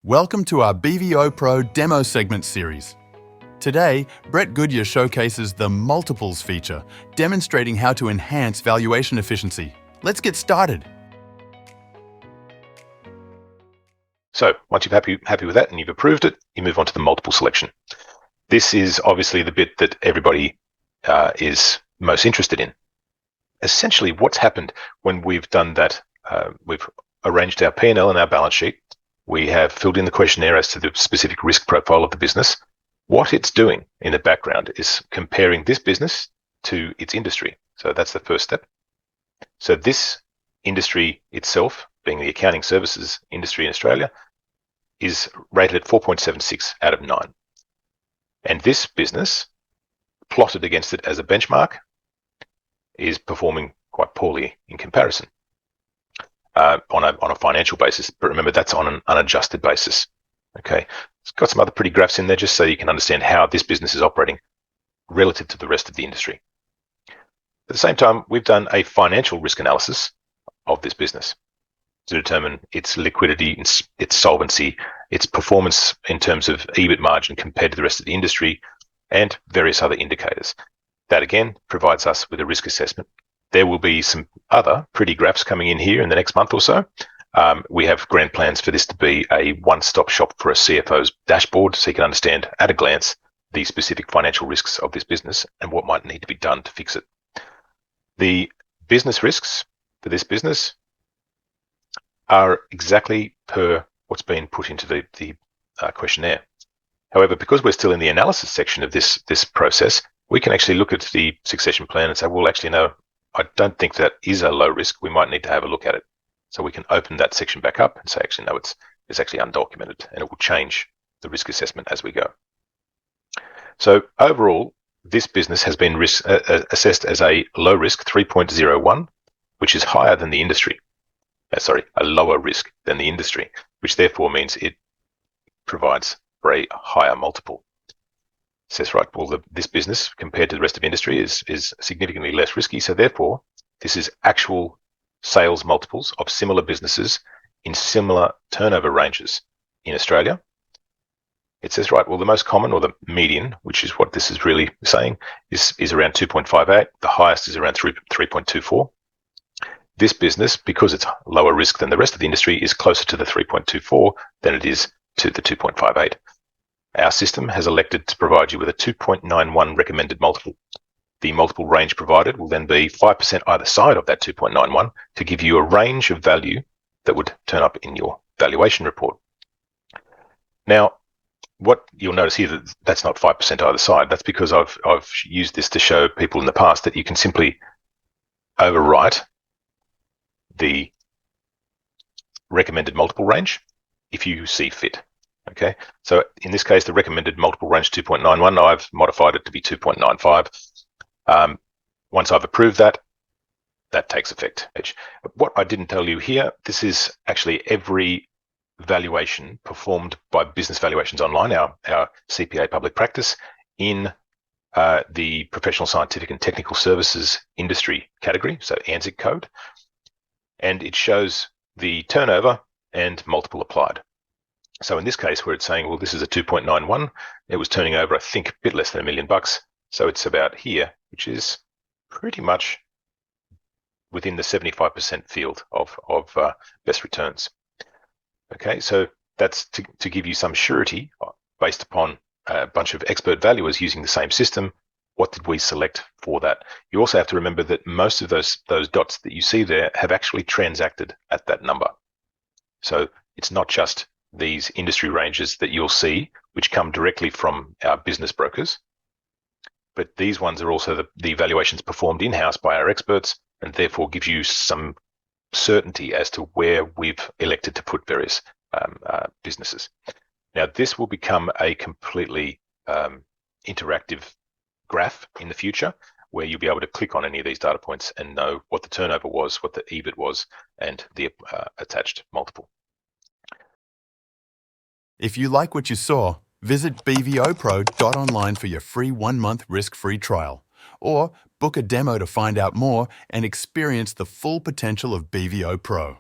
Welcome to our BVOPro demo segment series. Today, Brett Goodyer showcases the Multiples feature, demonstrating how to enhance valuation efficiency. Let's get started. So once you're happy with that and you've approved it, you move on to the multiple selection. This is obviously the bit that everybody is most interested in. Essentially, what's happened when we've done that, we've arranged our P&L and our balance sheet. We have filled in the questionnaire as to the specific risk profile of the business. What it's doing in the background is comparing this business to its industry. So that's the first step. So this industry itself, being the accounting services industry in Australia, is rated at 4.76 out of 9. And this business, plotted against it as a benchmark, is performing quite poorly in comparison on a financial basis. But remember, that's on an unadjusted basis. Okay, it's got some other pretty graphs in there just so you can understand how this business is operating relative to the rest of the industry. At the same time, we've done a financial risk analysis of this business to determine its liquidity, its solvency, its performance in terms of EBIT margin compared to the rest of the industry, and various other indicators. That again provides us with a risk assessment. There will be some other pretty graphs coming in here in the next month or so. We have grand plans for this to be a one-stop shop for a CFO's dashboard, so you can understand at a glance the specific financial risks of this business and what might need to be done to fix it. The business risks for this business are exactly per what's been put into the questionnaire. However, because we're still in the analysis section of this process, we can actually look at the succession plan and say, well, actually, no, I don't think that is a low risk. We might need to have a look at it. So we can open that section back up and say, actually, no, it's actually undocumented, and it will change the risk assessment as we go. So overall, this business has been assessed as a low risk 3.01, which is higher than the industry. A lower risk than the industry, which therefore means it provides for a higher multiple. It says, right, well, this business compared to the rest of industry is significantly less risky. So therefore, this is actual sales multiples of similar businesses in similar turnover ranges in Australia. It says, right, well, the most common, or the median, which is what this is really saying, is around 2.58. The highest is around 3.24. This business, because it's lower risk than the rest of the industry, is closer to the 3.24 than it is to the 2.58. Our system has elected to provide you with a 2.91 recommended multiple. The multiple range provided will then be 5% either side of that 2.91 to give you a range of value that would turn up in your valuation report. Now, what you'll notice here, that's not 5% either side. That's because I've used this to show people in the past that you can simply overwrite the recommended multiple range if you see fit. Okay, so in this case, the recommended multiple range 2.91, I've modified it to be 2.95. Once I've approved that, that takes effect. What I didn't tell you here, this is actually every valuation performed by Business Valuations Online, our CPA public practice, in the professional, scientific and technical services industry category, so ANZIC code. And it shows the turnover and multiple applied. So in this case, where it's saying, well, this is a 2.91, it was turning over, I think, a bit less than $1 million. So it's about here, which is pretty much within the 75% field of best returns. Okay, so that's to give you some surety based upon a bunch of expert valuers using the same system. What did we select for that? You also have to remember that most of those dots that you see there have actually transacted at that number. So it's not just these industry ranges that you'll see, which come directly from our business brokers, but these ones are also the valuations performed in-house by our experts, and therefore gives you some certainty as to where we've elected to put various businesses. Now, this will become a completely interactive graph in the future, where you'll be able to click on any of these data points and know what the turnover was, what the EBIT was, and the attached multiple. If you like what you saw, visit BVOPro.online for your free 1-month risk-free trial, or book a demo to find out more and experience the full potential of BVOPro.